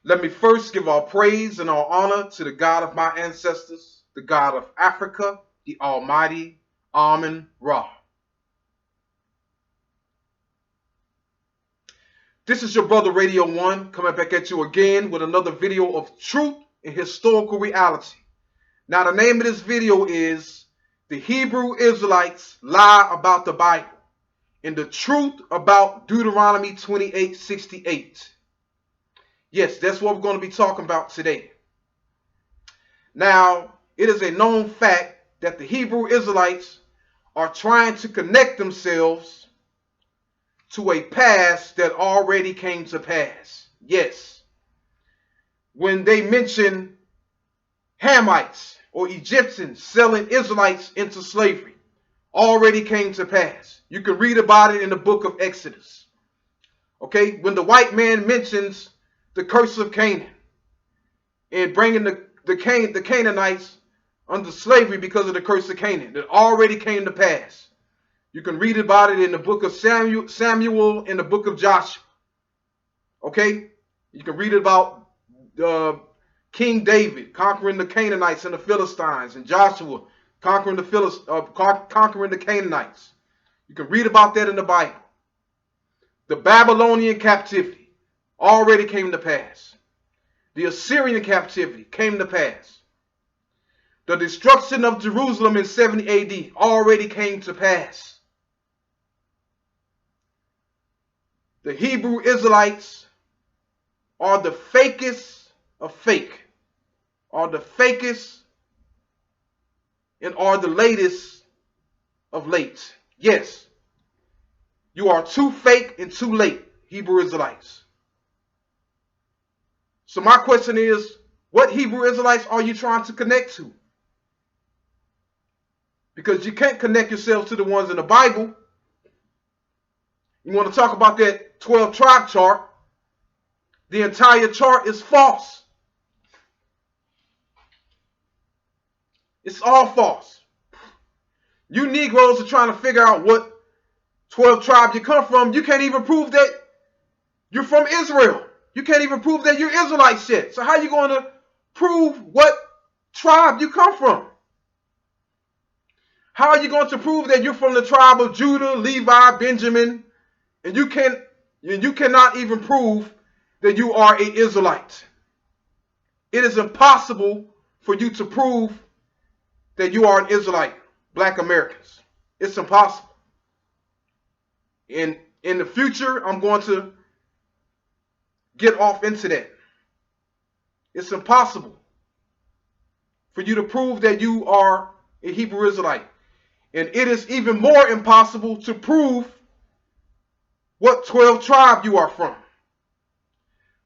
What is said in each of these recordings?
Let me first give all praise and all honor to the God of my ancestors, the God of Africa, the Almighty Amen-Ra. This is your brother Radio 1 coming back at you again with another video of truth and historical reality. Now the name of this video is The Hebrew Israelites Lie About the Bible and the Truth About Deuteronomy 28:68. Yes, that's what we're going to be talking about today. Now, it is a known fact that the Hebrew Israelites are trying to connect themselves to a past that already came to pass. Yes. When they mention Hamites or Egyptians selling Israelites into slavery, already came to pass. You can read about it in the book of Exodus. Okay, when the white man mentions the curse of Canaan and bringing the Canaanites under slavery because of the curse of Canaan, that already came to pass. You can read about it in the book of Samuel in the book of Joshua. Okay? You can read about King David conquering the Canaanites and the Philistines, and Joshua conquering the Canaanites. You can read about that in the Bible. The Babylonian captivity already came to pass. The Assyrian captivity came to pass. The destruction of Jerusalem in 70 AD already came to pass. The Hebrew Israelites are the fakest of fake, are the fakest and are the latest of late. Yes, you are too fake and too late, Hebrew Israelites. So my question is, what Hebrew Israelites are you trying to connect to? Because you can't connect yourselves to the ones in the Bible. You want to talk about that 12 tribe chart? The entire chart is false. It's all false. You Negroes are trying to figure out what 12 tribes you come from. You can't even prove that you're from Israel. You can't even prove that you're Israelites yet. So how are you going to prove what tribe you come from? How are you going to prove that you're from the tribe of Judah, Levi, Benjamin, and you cannot even prove that you are an Israelite? It is impossible for you to prove that you are an Israelite, Black Americans. It's impossible. In the future, I'm going to get off into that. It's impossible for you to prove that you are a Hebrew Israelite. And it is even more impossible to prove what 12 tribe you are from.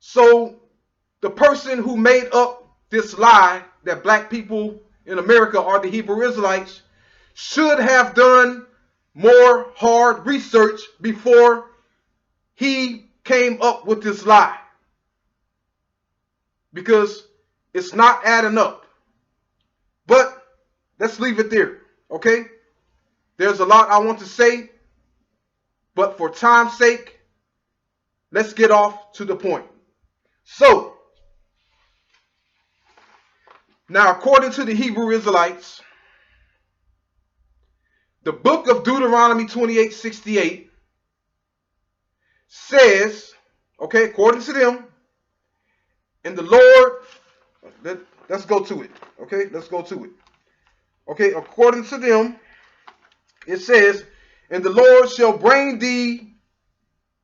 So the person who made up this lie that black people in America are the Hebrew Israelites should have done more hard research before he came up with this lie. Because it's not adding up. But let's leave it there, okay? There's a lot I want to say, but for time's sake, let's get off to the point. So, now according to the Hebrew Israelites, the book of Deuteronomy 28:68 says, okay, according to them, and the Lord, let's go to it, okay, let's go to it. Okay, according to them, it says, and the Lord shall bring thee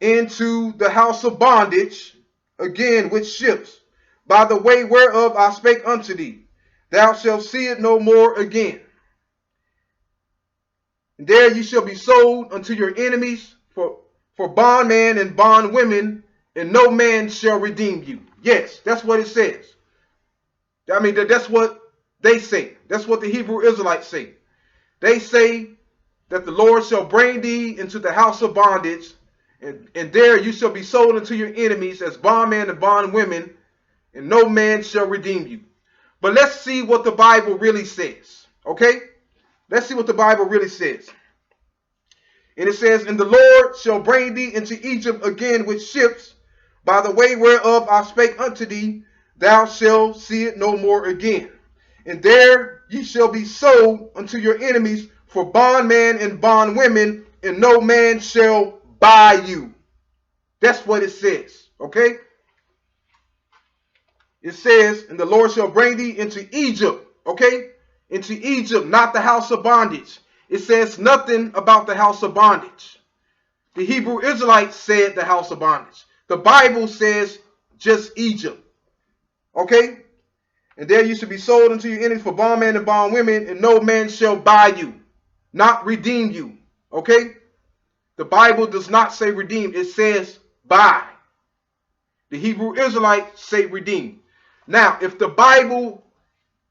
into the house of bondage again with ships, by the way whereof I spake unto thee. Thou shalt see it no more again. And there you shall be sold unto your enemies for bondmen and bondwomen, and no man shall redeem you. Yes, that's what it says. I mean, that's what they say. That's what the Hebrew Israelites say. They say that the Lord shall bring thee into the house of bondage, and there you shall be sold unto your enemies as bondmen and bondwomen, and no man shall redeem you. But let's see what the Bible really says. Okay? Let's see what the Bible really says. And it says, and the Lord shall bring thee into Egypt again with ships, By the way whereof I spake unto thee, thou shalt see it no more again. And there ye shall be sold unto your enemies for bondmen and bondwomen, and no man shall buy you. That's what it says. Okay? It says, and the Lord shall bring thee into Egypt. Okay? Into Egypt, not the house of bondage. It says nothing about the house of bondage. The Hebrew Israelites said the house of bondage. The Bible says just Egypt. Okay? And there you should be sold unto your enemies for bondmen and bondwomen, and no man shall buy you, not redeem you. Okay? The Bible does not say redeem. It says buy. The Hebrew Israelites say redeem. Now, if the Bible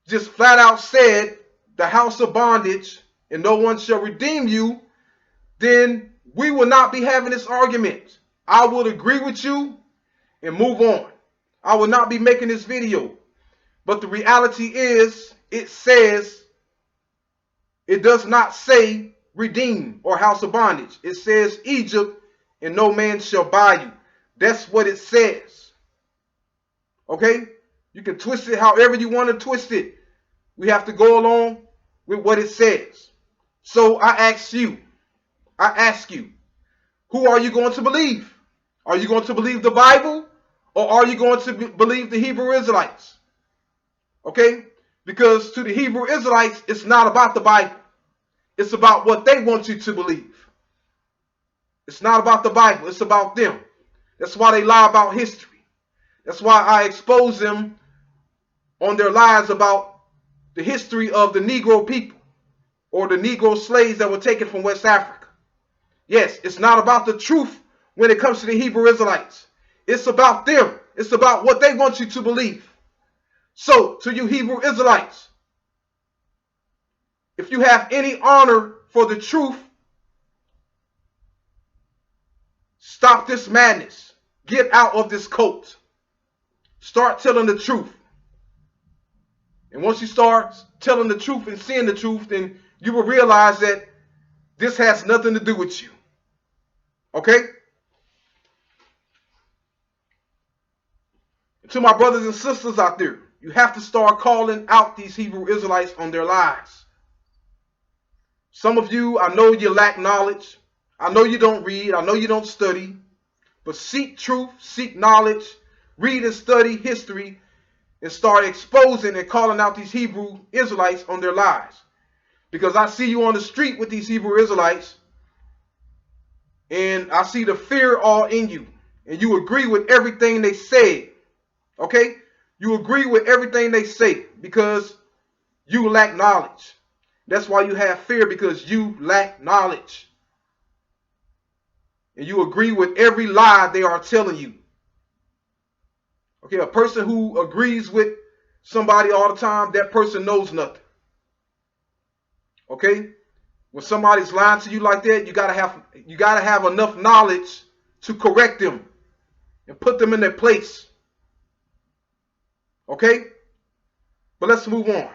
just flat out said the house of bondage and no one shall redeem you, then we will not be having this argument. I would agree with you and move on. I will not be making this video. But the reality is, it says, it does not say redeem or house of bondage. It says Egypt, and no man shall buy you. That's what it says. Okay? You can twist it however you want to twist it. We have to go along with what it says. So I ask you, who are you going to believe? Are you going to believe the Bible, or are you going to believe the Hebrew Israelites? Okay? Because to the Hebrew Israelites, it's not about the Bible. It's about what they want you to believe. It's not about the Bible. It's about them. That's why they lie about history. That's why I expose them on their lies about the history of the Negro people or the Negro slaves that were taken from West Africa. Yes, it's not about the truth when it comes to the Hebrew Israelites. It's about them. It's about what they want you to believe. So, to you Hebrew Israelites, if you have any honor for the truth, stop this madness. Get out of this cult. Start telling the truth. And once you start telling the truth and seeing the truth, then you will realize that this has nothing to do with you. Okay? To my brothers and sisters out there, you have to start calling out these Hebrew Israelites on their lies. Some of you, I know you lack knowledge. I know you don't read. I know you don't study. But seek truth, seek knowledge, read and study history, and start exposing and calling out these Hebrew Israelites on their lies. Because I see you on the street with these Hebrew Israelites, and I see the fear all in you. And you agree with everything they say. Okay? You agree with everything they say because you lack knowledge. That's why you have fear, because you lack knowledge. And you agree with every lie they are telling you. Okay, a person who agrees with somebody all the time, that person knows nothing. Okay? When somebody's lying to you like that, you gotta have enough knowledge to correct them and put them in their place. Okay? But let's move on.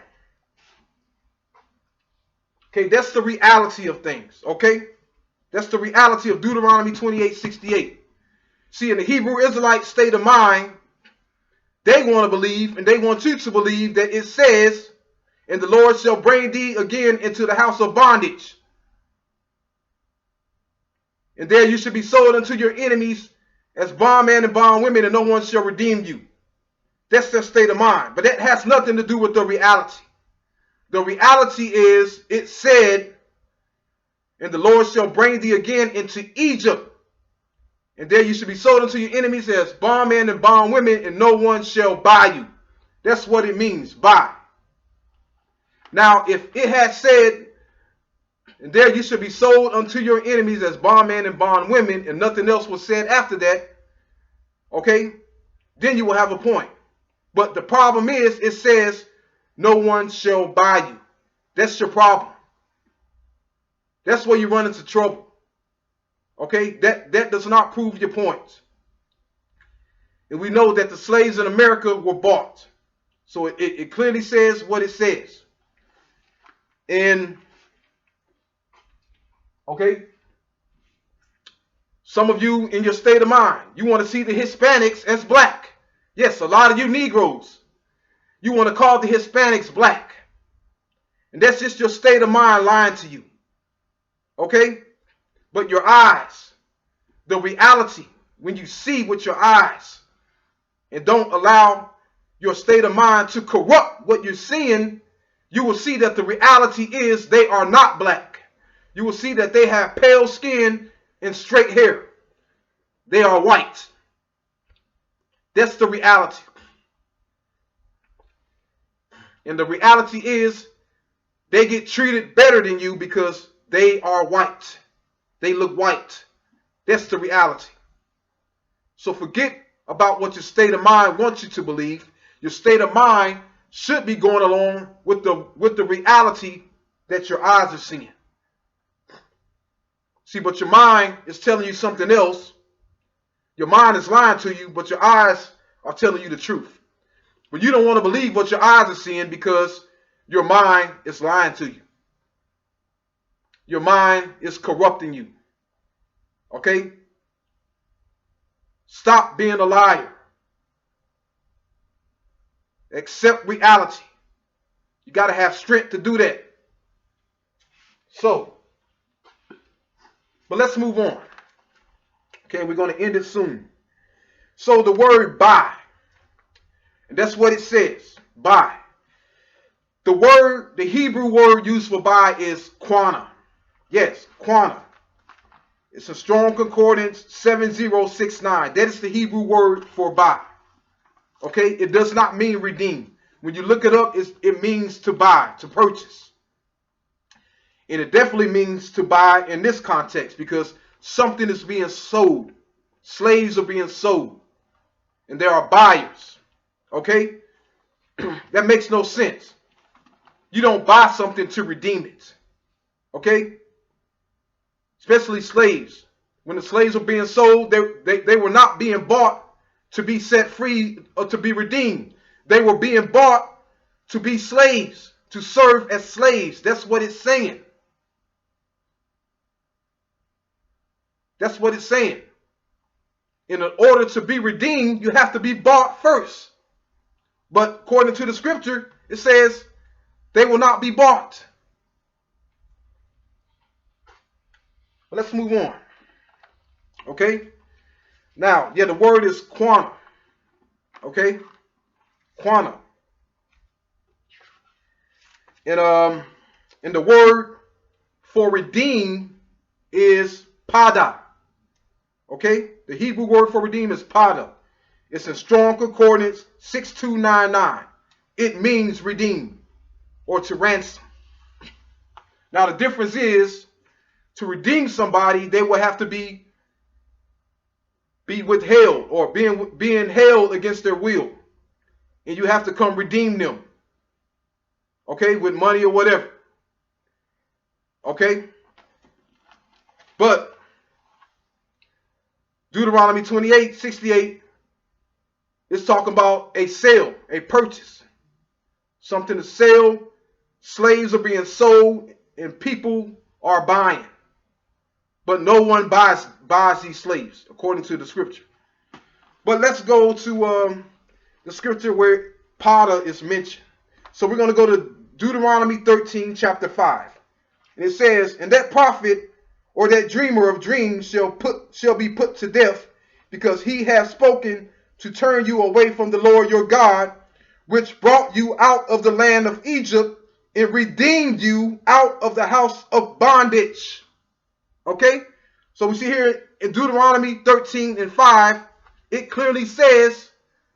Okay, that's the reality of things. Okay? That's the reality of Deuteronomy 28:68. See, in the Hebrew Israelite state of mind, they want to believe, and they want you to believe, that it says, and the Lord shall bring thee again into the house of bondage. And there you should be sold unto your enemies as bondmen and bondwomen, and no one shall redeem you. That's their state of mind. But that has nothing to do with the reality. The reality is, it said, and the Lord shall bring thee again into Egypt. And there you should be sold unto your enemies as bondmen and bondwomen, and no one shall buy you. That's what it means, buy. Now, if it had said, and there you should be sold unto your enemies as bondmen and bondwomen, and nothing else was said after that, okay, then you will have a point. But the problem is, it says, no one shall buy you. That's your problem. That's where you run into trouble. Okay, that does not prove your point. And we know that the slaves in America were bought. So it clearly says what it says. And, okay, Some of you in your state of mind, you want to see the Hispanics as black. Yes, a lot of you Negroes, you want to call the Hispanics black. And that's just your state of mind lying to you. Okay? But your eyes, the reality, when you see with your eyes and don't allow your state of mind to corrupt what you're seeing, you will see that the reality is they are not black. You will see that they have pale skin and straight hair. They are white. That's the reality. And the reality is they get treated better than you because they are white. They look white. That's the reality. So forget about what your state of mind wants you to believe. Your state of mind should be going along with the reality that your eyes are seeing. See, but your mind is telling you something else. Your mind is lying to you, but your eyes are telling you the truth. But you don't want to believe what your eyes are seeing because your mind is lying to you. Your mind is corrupting you. Okay? Stop being a liar. Accept reality. You got to have strength to do that. So, but let's move on. Okay, we're going to end it soon. So the word buy, and that's what it says, buy. The Hebrew word used for buy is quana. Yes, quana. It's a strong concordance 7069. That is the Hebrew word for buy. Okay, it does not mean redeem. When you look it up, it means to buy, to purchase. And it definitely means to buy in this context because something is being sold. Slaves are being sold. And there are buyers. Okay? That makes no sense. You don't buy something to redeem it. Okay? Especially slaves. When the slaves were being sold, they were not being bought to be set free or to be redeemed. They were being bought to be slaves, to serve as slaves. That's what it's saying. That's what it's saying. In order to be redeemed, you have to be bought first. But according to the scripture, it says they will not be bought. But let's move on. Okay? Now, yeah, the word is quana. Okay? Quana. And the word for redeem is pada. Okay? The Hebrew word for redeem is pada. It's in strong concordance 6299. It means redeem or to ransom. Now the difference is to redeem somebody, they will have to be withheld or being held against their will. And you have to come redeem them. Okay? With money or whatever. Okay? But Deuteronomy 28:68 is talking about a sale, a purchase. Something to sell. Slaves are being sold and people are buying. But no one buys these slaves, according to the scripture. But let's go to the scripture where pada is mentioned. So we're going to go to Deuteronomy 13, chapter 5. And it says, and that prophet or that dreamer of dreams shall be put to death, because he hath spoken to turn you away from the Lord your God, which brought you out of the land of Egypt and redeemed you out of the house of bondage. Okay? So we see here in Deuteronomy 13 and 5, it clearly says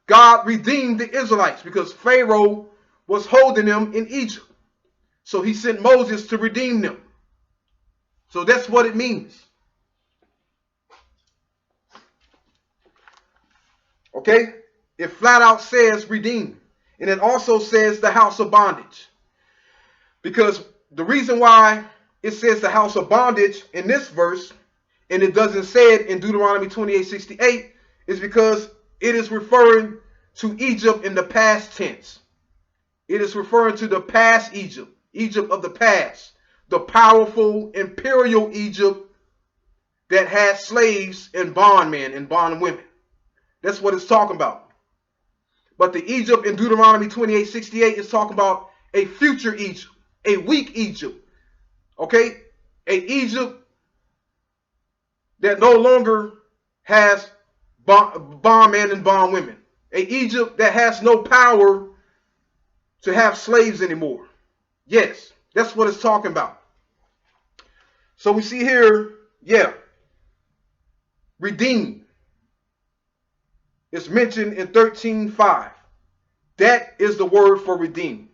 God redeemed the Israelites because Pharaoh was holding them in Egypt. So he sent Moses to redeem them. So that's what it means. Okay? It flat out says redeem. And it also says the house of bondage. Because the reason why it says the house of bondage in this verse, and it doesn't say it in Deuteronomy 28:68, is because it is referring to Egypt in the past tense. It is referring to the past Egypt, Egypt of the past, the powerful imperial Egypt that had slaves and bondmen and bondwomen. That's what it's talking about. But the Egypt in Deuteronomy 28:68 is talking about a future Egypt, a weak Egypt. Okay? A Egypt that no longer has bondmen and bondwomen. A Egypt that has no power to have slaves anymore. Yes, that's what it's talking about. So we see here, yeah, redeemed. It's mentioned in 13:5. That is the word for redeemed.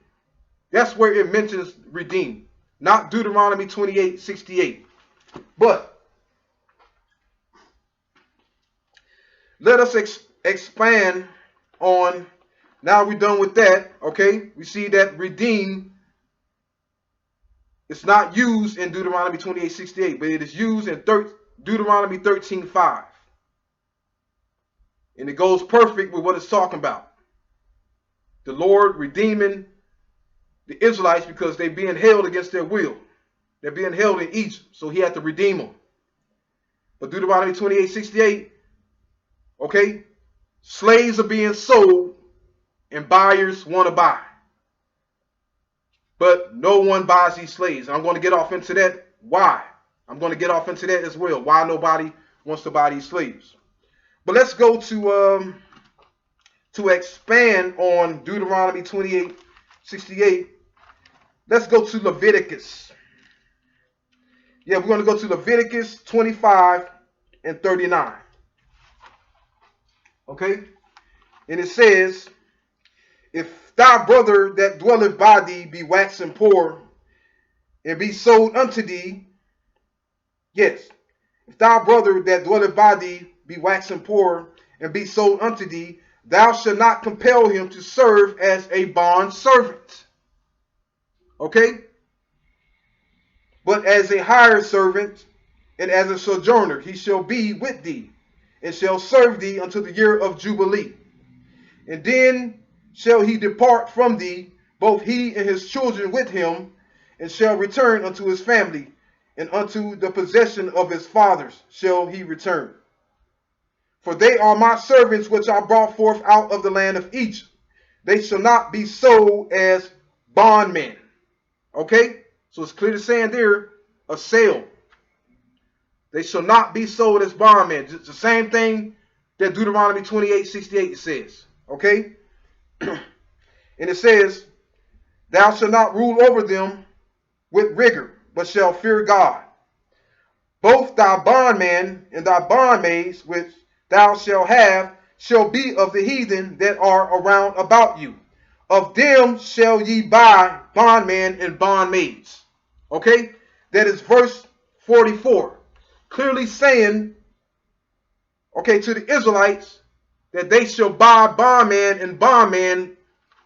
That's where it mentions redeemed, not Deuteronomy 28:68. But let us expand on, now we're done with that, okay? We see that redeemed, it's not used in Deuteronomy 28:68, but it is used in Deuteronomy 13:5. And it goes perfect with what it's talking about. The Lord redeeming the Israelites because they're being held against their will. They're being held in Egypt, so he had to redeem them. But Deuteronomy 28:68, okay, slaves are being sold and buyers want to buy. But no one buys these slaves. And I'm going to get off into that. Why? I'm going to get off into that as well. Why nobody wants to buy these slaves. But let's go to expand on Deuteronomy 28:68. Let's go to Leviticus. Yeah, we're going to go to Leviticus 25 and 39. Okay? And it says, if thy brother that dwelleth by thee be waxen poor, and be sold unto thee, yes, if thy brother that dwelleth by thee be waxen poor, and be sold unto thee, thou shalt not compel him to serve as a bond servant. Okay? But as a hired servant, and as a sojourner, he shall be with thee, and shall serve thee until the year of Jubilee. And then shall he depart from thee, both he and his children with him, and shall return unto his family, and unto the possession of his fathers shall he return. For they are my servants which I brought forth out of the land of Egypt. They shall not be sold as bondmen. Okay? So it's clearly saying there, a sale. They shall not be sold as bondmen. It's the same thing that Deuteronomy 28:68 says. Okay? And it says, thou shalt not rule over them with rigor, but shall fear God. Both thy bondmen and thy bondmaids which thou shalt have shall be of the heathen that are around about you. Of them shall ye buy bondmen and bondmaids. Okay? That is verse 44. Clearly saying, okay, to the Israelites, that they shall buy bondmen and bondmen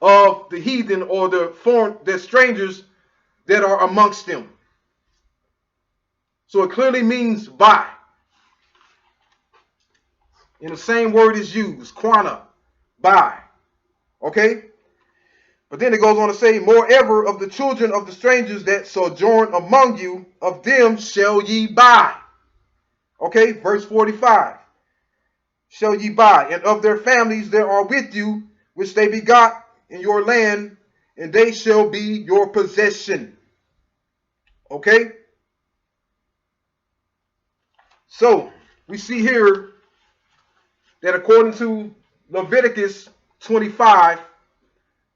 of the heathen or the strangers that are amongst them. So it clearly means buy. And the same word is used, quana, buy. Okay? But then it goes on to say, moreover, of the children of the strangers that sojourn among you, of them shall ye buy. Okay, verse 45. Shall ye buy, and of their families that are with you, which they begot in your land, and they shall be your possession. Okay? So, we see here that according to Leviticus 25,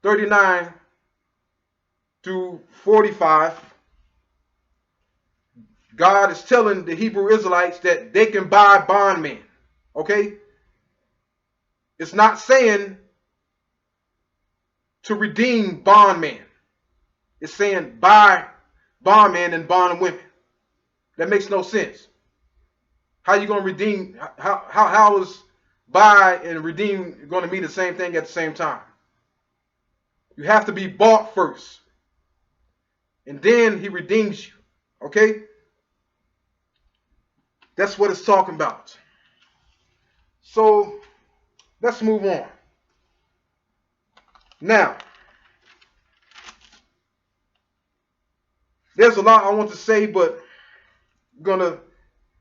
39 through 45, God is telling the Hebrew Israelites that they can buy bondmen. Okay? It's not saying to redeem bondmen. It's saying buy bondmen and bondwomen. That makes no sense. How you going to redeem? How is buy and redeem going to mean the same thing at the same time? You have to be bought first. And then he redeems you. Okay? That's what it's talking about. So, let's move on. Now, there's a lot I want to say, but I'm going to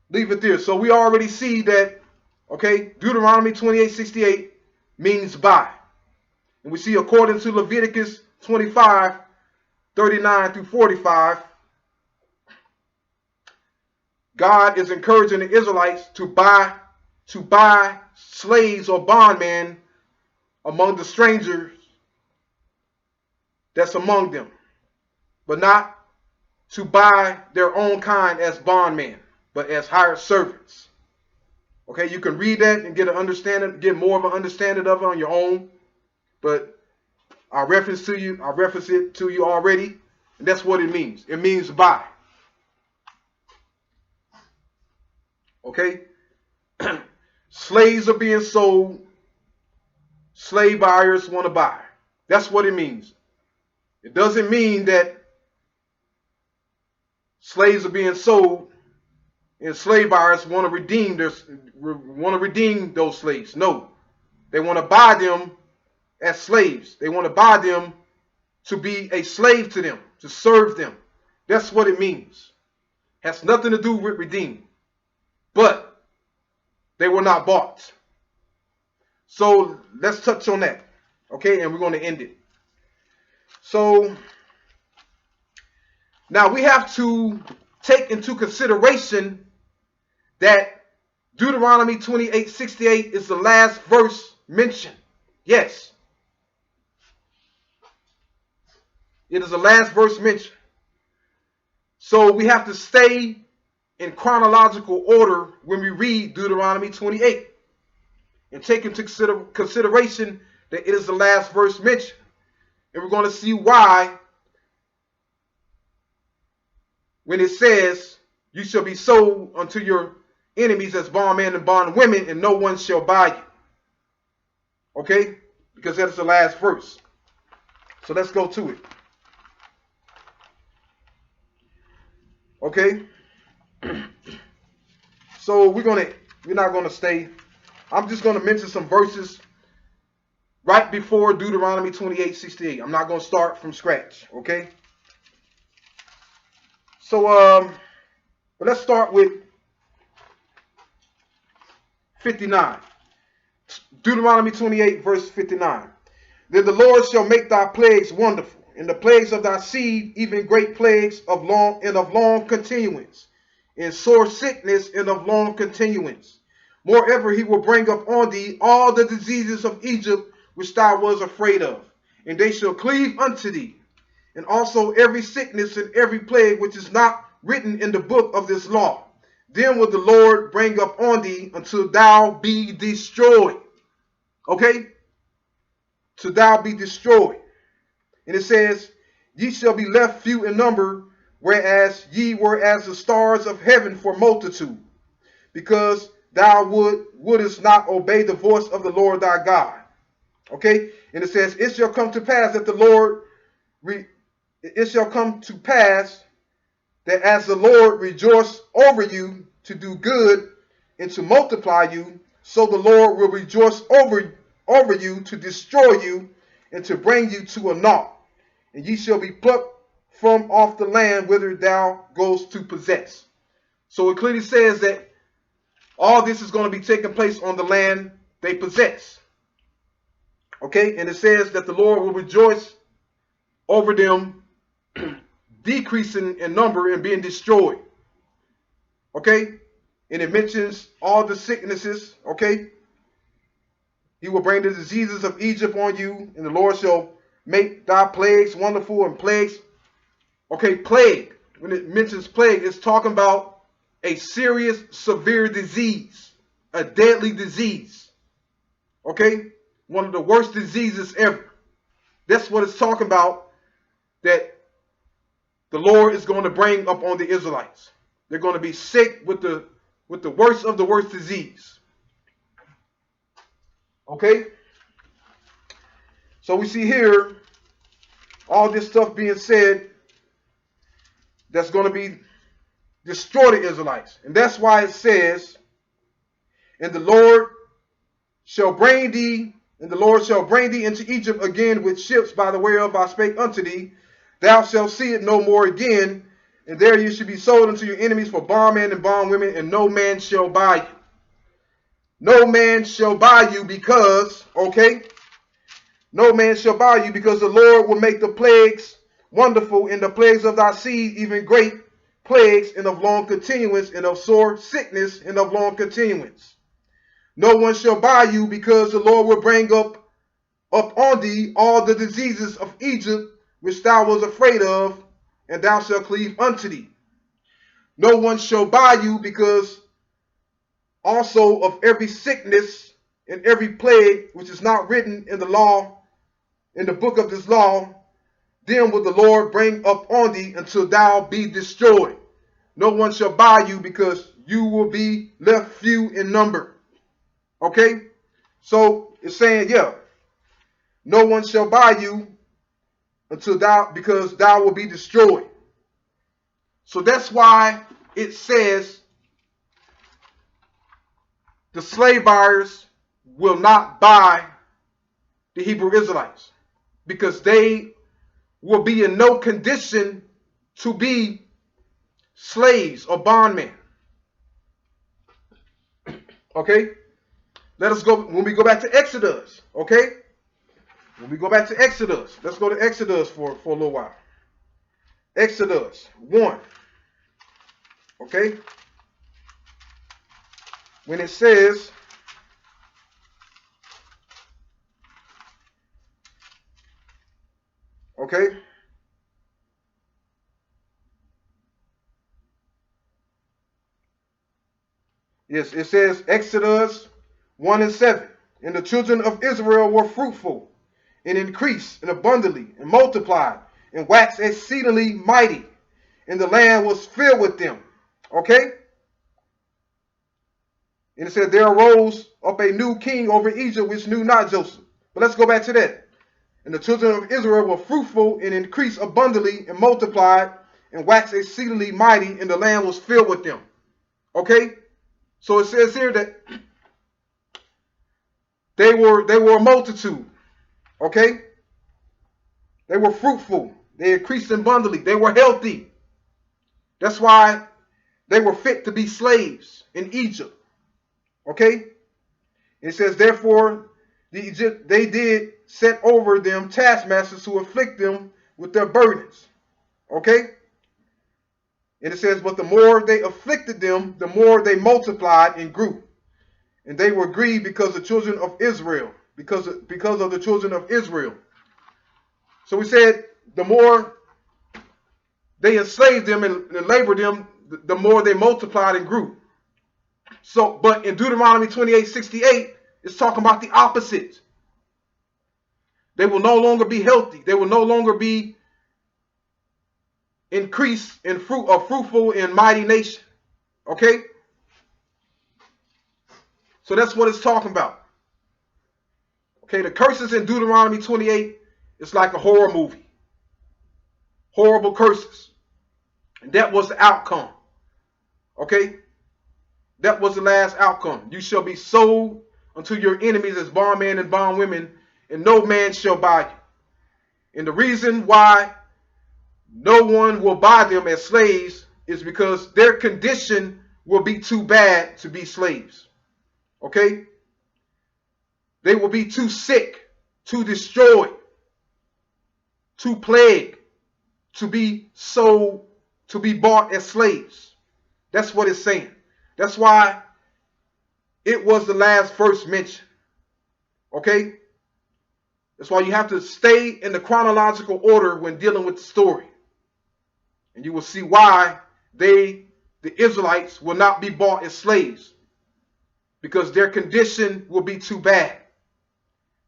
Leave it there. So we already see that, okay, Deuteronomy 28:68 means by. And we see according to Leviticus 25:39 through 45, God is encouraging the Israelites to buy slaves or bondmen among the strangers that's among them, but not to buy their own kind as bondmen, but as hired servants. Okay, you can read that and get more of an understanding of it on your own. But I reference it to you already, and that's what it means. It means buy. Okay? Slaves are being sold. Slave buyers want to buy. That's what it means. It doesn't mean that slaves are being sold and slave buyers want to redeem those slaves. No. They want to buy them as slaves. They want to buy them to be a slave to them, to serve them. That's what it means. Has nothing to do with redeem. But they were not bought. So let's touch on that. Okay, and we're going to end it. So now we have to take into consideration that Deuteronomy 28:68 is the last verse mentioned. Yes. It is the last verse mentioned. So we have to stay in chronological order when we read Deuteronomy 28 and take into consideration that it is the last verse mentioned. And we're going to see why when it says, you shall be sold unto your enemies as bondmen and bondwomen, and no one shall buy you. Okay? Because that's the last verse. So let's go to it. Okay? So we're not going to stay. I'm just going to mention some verses right before Deuteronomy 28:68. I'm not going to start from scratch. Okay? So, but let's start with 59. Deuteronomy 28, verse 59. Then the Lord shall make thy plagues wonderful, and the plagues of thy seed, even great plagues of long continuance, and sore sickness and of long continuance. Moreover, he will bring up on thee all the diseases of Egypt which thou was afraid of, and they shall cleave unto thee, and also every sickness and every plague which is not written in the book of this law. Then will the Lord bring up on thee until thou be destroyed. Okay? Till thou be destroyed. And it says, ye shall be left few in number, whereas ye were as the stars of heaven for multitude, because thou wouldest not obey the voice of the Lord thy God. Okay? And it says, it shall come to pass that it shall come to pass that as the Lord rejoiced over you to do good and to multiply you, so the Lord will rejoice over you to destroy you and to bring you to a naught. And ye shall be plucked from off the land whither thou goest to possess. So it clearly says that all this is going to be taking place on the land they possess. Okay, and it says that the Lord will rejoice over them decreasing in number and being destroyed. Okay, and it mentions all the sicknesses. Okay, he will bring the diseases of Egypt on you, and the Lord shall make thy plagues wonderful and plagues. Okay, plague. When it mentions plague, it's talking about a serious, severe disease, a deadly disease. Okay, one of the worst diseases ever. That's what it's talking about, that the Lord is going to bring up on the Israelites. They're going to be sick with the worst of the worst disease. Okay? So we see here all this stuff being said that's going to be destroy the Israelites. And that's why it says, and the Lord shall bring thee into Egypt again with ships by the whereof I spake unto thee. Thou shalt see it no more again. And there you should be sold unto your enemies for bondmen and bondwomen, and no man shall buy you. No man shall buy you because, okay? No man shall buy you because the Lord will make the plagues wonderful, and the plagues of thy seed even great plagues, and of long continuance, and of sore sickness, and of long continuance. No one shall buy you because the Lord will bring up on thee all the diseases of Egypt, which thou was afraid of, and thou shalt cleave unto thee. No one shall buy you because also of every sickness and every plague which is not written in the law, in the book of this law, then will the Lord bring up on thee until thou be destroyed. No one shall buy you because you will be left few in number. Okay? So it's saying, yeah, no one shall buy you because thou will be destroyed. So that's why it says the slave buyers will not buy the Hebrew Israelites, because they will be in no condition to be slaves or bondmen. Okay? Let us go, when we go back to Exodus, okay? When we go back to Exodus, let's go to Exodus for a little while. Exodus 1. Okay? When it says, okay? Yes, it says Exodus 1 and 7. And the children of Israel were fruitful, and increased, and abundantly, and multiplied, and waxed exceedingly mighty, and the land was filled with them. Okay? And it said, there arose up a new king over Egypt, which knew not Joseph. But let's go back to that. And the children of Israel were fruitful, and increased abundantly, and multiplied, and waxed exceedingly mighty, and the land was filled with them. Okay? So it says here that they were a multitude. Okay? They were fruitful. They increased abundantly. They were healthy. That's why they were fit to be slaves in Egypt. Okay? It says, therefore, they did set over them taskmasters to afflict them with their burdens. Okay? And it says, but the more they afflicted them, the more they multiplied and grew. And they were grieved because the children of Israel, because of the children of Israel. So we said, the more they enslaved them and labored them, the more they multiplied and grew. So, but in Deuteronomy 28:68, it's talking about the opposite. They will no longer be healthy. They will no longer be increased in a fruitful and mighty nation. Okay? So that's what it's talking about. Okay, the curses in Deuteronomy 28, it's like a horror movie. Horrible curses. And that was the outcome. Okay? That was the last outcome. You shall be sold unto your enemies as bondmen and bondwomen, and no man shall buy you. And the reason why no one will buy them as slaves is because their condition will be too bad to be slaves. Okay? They will be too sick, too destroyed, too plagued to be sold, to be bought as slaves. That's what it's saying. That's why it was the last verse mentioned. Okay? That's why you have to stay in the chronological order when dealing with the story. And you will see why the Israelites, will not be bought as slaves. Because their condition will be too bad.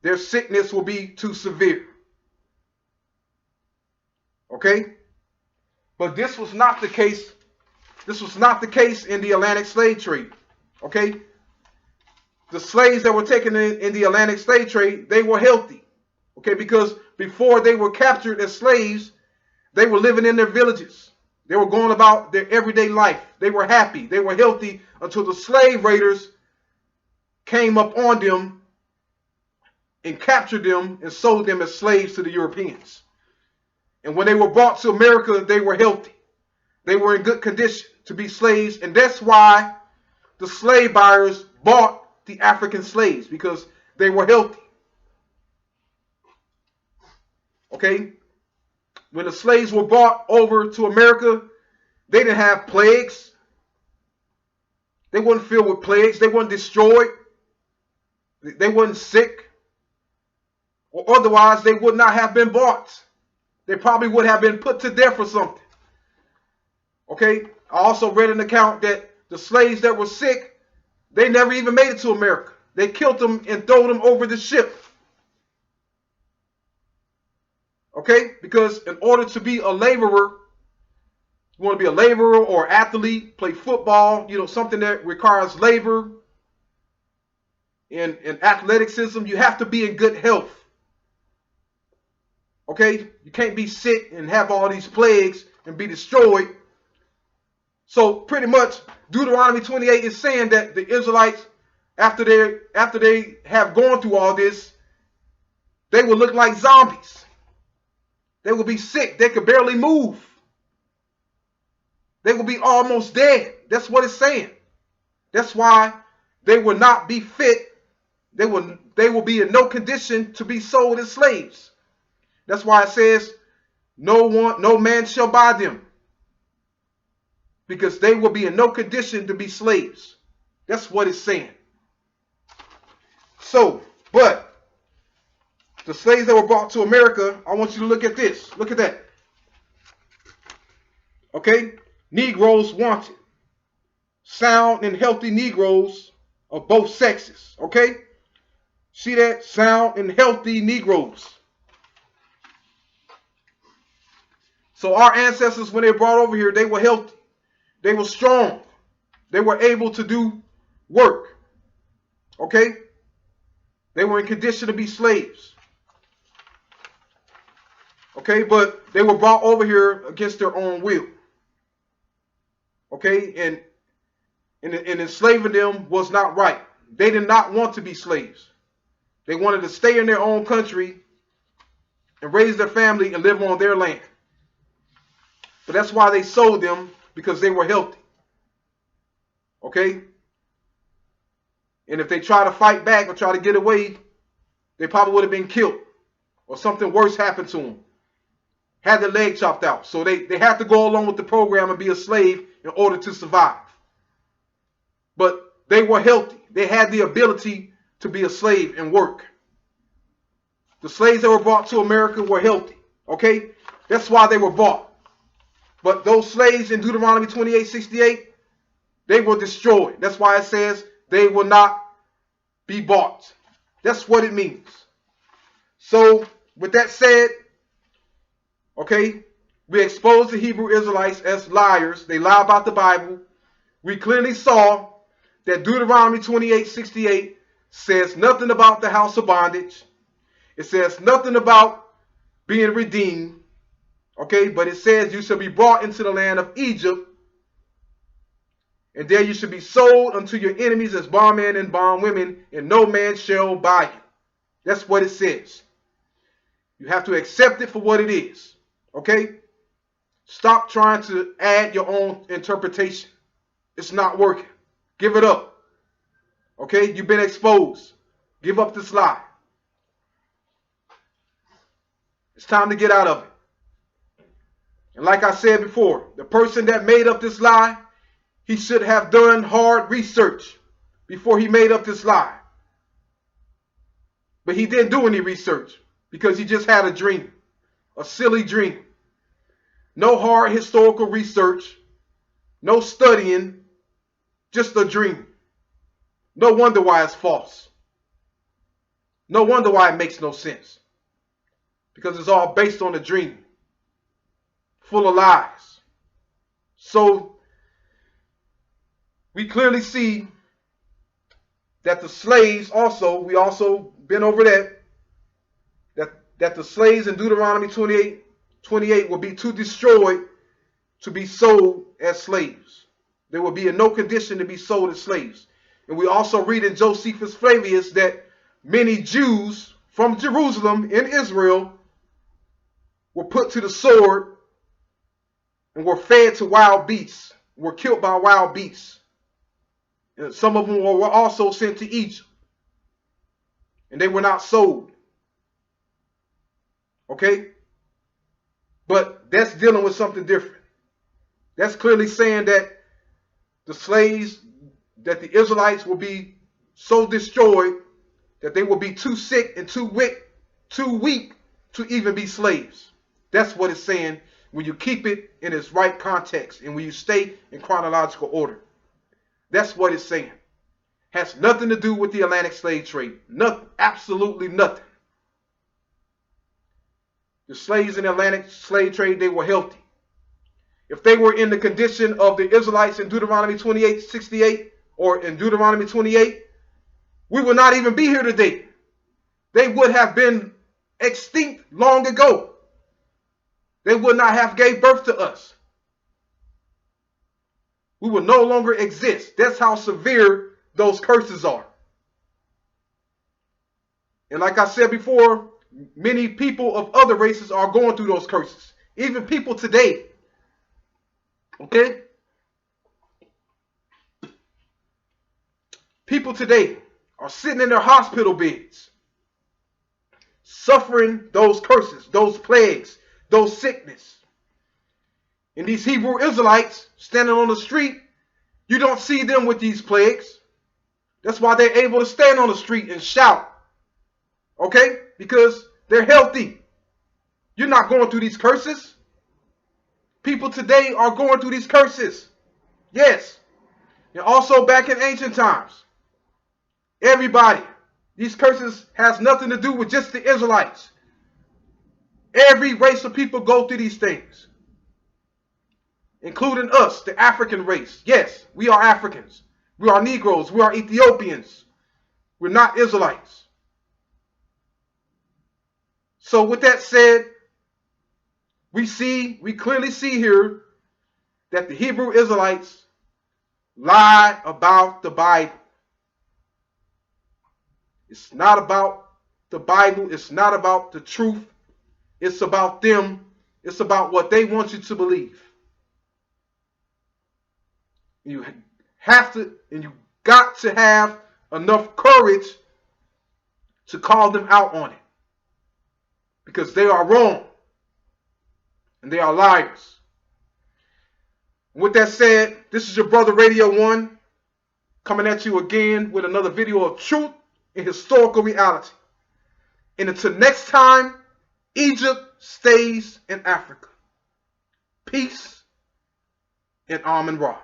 Their sickness will be too severe. Okay? But this was not the case. This was not the case in the Atlantic slave trade. Okay? The slaves that were taken in the Atlantic slave trade, they were healthy. Okay? Because before they were captured as slaves, they were living in their villages. They were going about their everyday life. They were happy. They were healthy until the slave raiders came up on them and captured them and sold them as slaves to the Europeans. And when they were brought to America, they were healthy. They were in good condition to be slaves, and that's why the slave buyers bought the African slaves, because they were healthy. Okay? When the slaves were brought over to America, they didn't have plagues. They weren't filled with plagues. They weren't destroyed. They weren't sick. Or otherwise, they would not have been bought. They probably would have been put to death or something. Okay? I also read an account that the slaves that were sick, they never even made it to America. They killed them and threw them over the ship. Okay? Because in order to be a laborer, you want to be a laborer or athlete, play football, something that requires labor and athleticism, you have to be in good health. Okay? You can't be sick and have all these plagues and be destroyed. So pretty much Deuteronomy 28 is saying that the Israelites, after they have gone through all this, they will look like zombies. They will be sick. They could barely move. They will be almost dead. That's what it's saying. That's why they will not be fit. They will be in no condition to be sold as slaves. That's why it says, no man shall buy them, because they will be in no condition to be slaves. That's what it's saying. So, but the slaves that were brought to America, I want you to look at this. Look at that. Okay? Negroes wanted. Sound and healthy Negroes of both sexes. Okay? See that? Sound and healthy Negroes. So our ancestors, when they brought over here, they were healthy. They were strong. They were able to do work. Okay? They were in condition to be slaves. Okay? But they were brought over here against their own will. Okay? And enslaving them was not right. They did not want to be slaves. They wanted to stay in their own country and raise their family and live on their land. But that's why they sold them, because they were healthy. Okay? And if they try to fight back or try to get away, they probably would have been killed, or something worse happened to them. Had their leg chopped out. So they had to go along with the program and be a slave in order to survive. But they were healthy. They had the ability to be a slave and work. The slaves that were brought to America were healthy. Okay? That's why they were bought. But those slaves in Deuteronomy 28:68, they were destroyed. That's why it says they will not be bought. That's what it means. So, with that said, okay, we exposed the Hebrew Israelites as liars. They lie about the Bible. We clearly saw that Deuteronomy 28:68 says nothing about the house of bondage. It says nothing about being redeemed. Okay, but it says you shall be brought into the land of Egypt, and there you shall be sold unto your enemies as bondmen and bondwomen, and no man shall buy you. That's what it says. You have to accept it for what it is. Okay? Stop trying to add your own interpretation. It's not working. Give it up. Okay? You've been exposed. Give up this lie. It's time to get out of it. And like I said before, the person that made up this lie, he should have done hard research before he made up this lie. But he didn't do any research because he just had a dream, a silly dream. No hard historical research, no studying, just a dream. No wonder why it's false. No wonder why it makes no sense. Because it's all based on a dream, full of lies. So we clearly see that the slaves also, we also been over that the slaves in Deuteronomy 28 will be too destroyed to be sold as slaves. They will be in no condition to be sold as slaves. And we also read in Josephus Flavius that many Jews from Jerusalem in Israel were put to the sword and were fed to wild beasts, were killed by wild beasts. And some of them were also sent to Egypt, and they were not sold. Okay? But that's dealing with something different. That's clearly saying that the slaves, that the Israelites will be so destroyed that they will be too sick and too weak to even be slaves. That's what it's saying when you keep it in its right context and when you stay in chronological order. That's what it's saying. Has nothing to do with the Atlantic slave trade. Nothing. Absolutely nothing. The slaves in the Atlantic slave trade, they were healthy. If they were in the condition of the Israelites in Deuteronomy 28:68 or in Deuteronomy 28, we would not even be here today. They would have been extinct long ago. They would not have gave birth to us. We would no longer exist. That's how severe those curses are. And like I said before, many people of other races are going through those curses. Even people today. Okay? People today are sitting in their hospital beds, suffering those curses, those plagues, those sickness. And these Hebrew Israelites standing on the street, you don't see them with these plagues. That's why they're able to stand on the street and shout. Okay? Because they're healthy. You're not going through these curses. People today are going through these curses. Yes. And also back in ancient times. Everybody. These curses has nothing to do with just the Israelites. Every race of people go through these things. Including us, the African race. Yes, we are Africans. We are Negroes. We are Ethiopians. We're not Israelites. So with that said, we clearly see here that the Hebrew Israelites lie about the Bible. It's not about the Bible. It's not about the truth. It's about them. It's about what they want you to believe. You have to, and you got to have enough courage to call them out on it. Because they are wrong. And they are liars. With that said, this is your brother Radio 1 coming at you again with another video of truth and historical reality. And until next time, Egypt stays in Africa. Peace and Amen Ra.